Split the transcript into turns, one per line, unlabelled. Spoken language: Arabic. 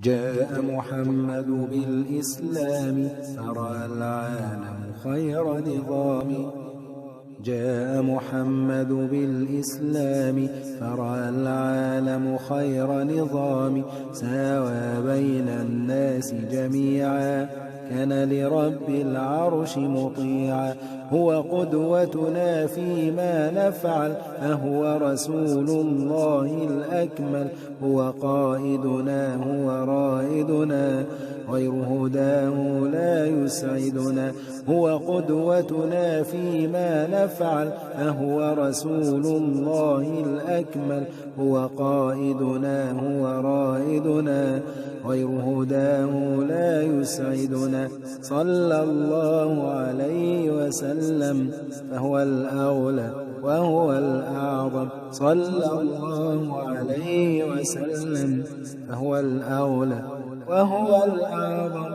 جاء محمد بالإسلام فرأى العالم خير نظام. جاء محمد بالإسلام فرأى العالم خير نظام. ساوى بين الناس جميعا كان لرب العرش مطيعا. هو قدوتنا فيما نفعل فهو رسول الله الأكمل. هو قائدنا هو رائدنا غير هداه لا يسعدنا. هو قدوتنا فيما نفعل فهو رسول الله الأكمل. هو قائدنا هو رائدنا غير هداه لا يسعدنا. صلى الله عليه وسلم فهو الأولى وهو الأعظم. صلى الله عليه وسلم فهو الأولى وهو الأعظم.